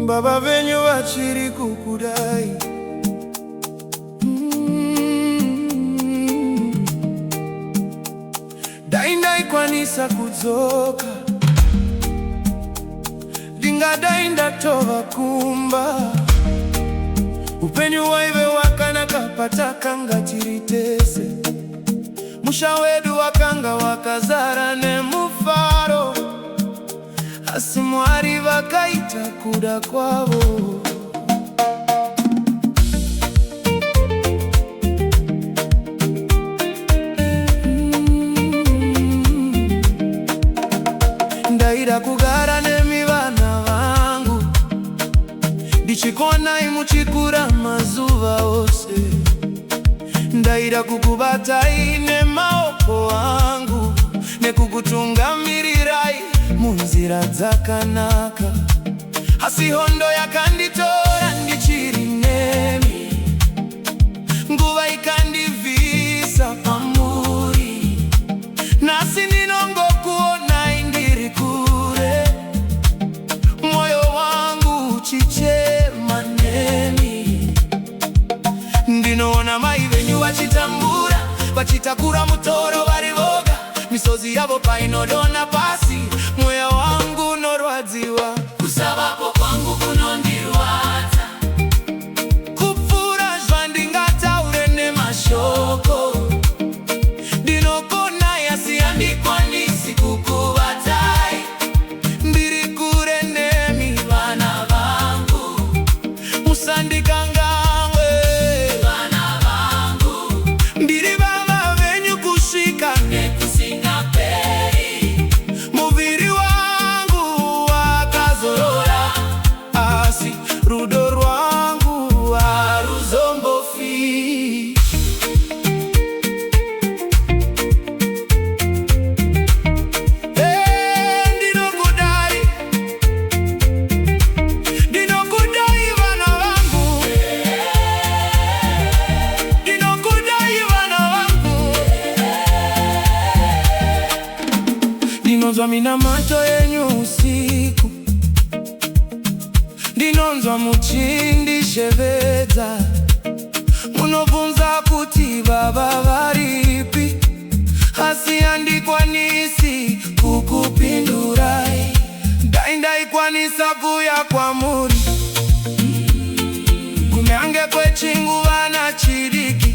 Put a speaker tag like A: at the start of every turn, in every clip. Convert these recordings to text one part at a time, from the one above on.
A: Baba venyu vachiri kukudai. Dai kwanisa kudzoka, ndingadai ndatova kumba. Upenyu waive wakana kapata kanga chiritese. Musha wedu wakanga wakazara nemufaro. Asi Mwari vakaita kuda kwavo. Ndaida kugara nemi vana vangu, ndichikona imuchikura mazuva ose. Ndaida kukubata ine maoko angu, nekukutungamirirai munzira dzakanaka. Asi hondo yakanditora ndichiri nemi, nguva ikandivisa pamuri. Nasi ndinongokuonai ndiri kure, moyo wangu uchichema nemi. Ndinoona mai venyu vachitambura, vachitakura mutoro varivoga. Misozi yavo painodona pasi, moyo wangu unorwadziwa. Kusavapo kwangu kunondirwadza, kupfura zvandingataure nemashoko. Ndinokona asi handikwanisi kukuvatai. Ndiri kure nemi vana vangu, musandikanganwe vana vangu. Ndiri baba venyu kusvika nekusingaperi. Muviri wangu wakazorora, asi rudo rwangu haruzombofi. Ndinokudai, ndinokudai vana vangu, ndinokudai vana vangu. Ndinonzwa minamato yenyu usiku, ndinonzwa muchindishevedza. Munobvunza kuti baba varipi, asi handikwanisi kukupindurai. Dai ndaikwanisa kuya kwamuri, kunyange kwechinguva nachidiki.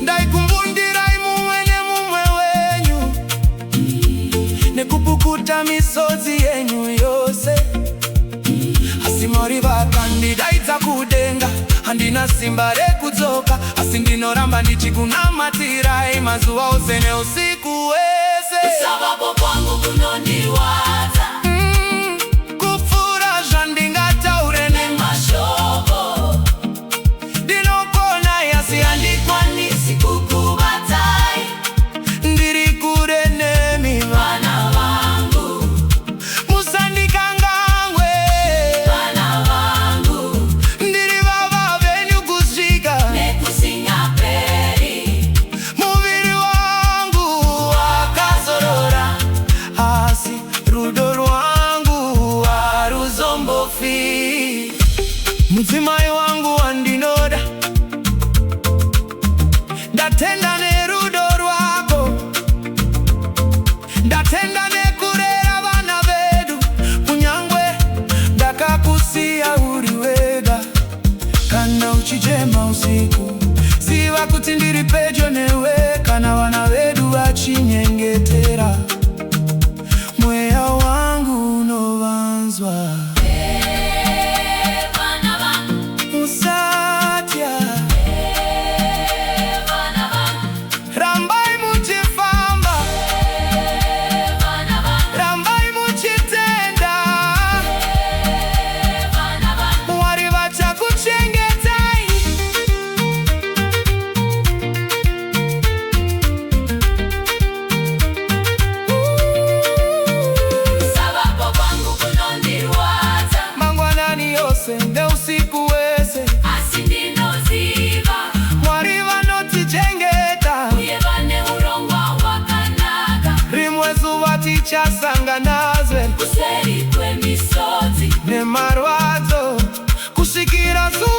A: Ndaikumbundirai mumwe nemumwe wenyu, nekupukuta misodzi yenyu yose. Asi Mwari vakandidaidza kudenga, handina simba rekudzoka. Asi ndinoramba ndichikunamatirai mazuva ose neusiku wese. Kusavapo kwangu kunondirwadza, kupfura zvandingataure nemashoko. Ndinokona asi handikwanisi kukuvatai. Ndiri kure nemi vana vangu, musandikanganwe vana vangu. Ndiri baba venyu kusvika nekusingaperi. Muviri wangu wakazorora, asi rudo rwangu haruzombofi. Mudzimai wangu wandinoda, ndatenda nerudo rwako. Ndatenda nekurera vana vedu, kunyangwe ndakakusiya uri wega. Kana uchichema usiku, ziva kuti ndiri pedyo newe. Kana vana vedu vachinyengetera, mweya wangu unovanzwa. Musatya, rambai muchifamba, rambai muchitenda. Mwari vachakuchengetai. Kusavapo kwangu kunondirwadza, mangwanani yose neusiku wese. Asi ndinoziva Mwari vanotichengeta, uye vane urongwa hwakanaka. Rimwe zuva tichasangana nazve kuseri kwemisodzi. mazuri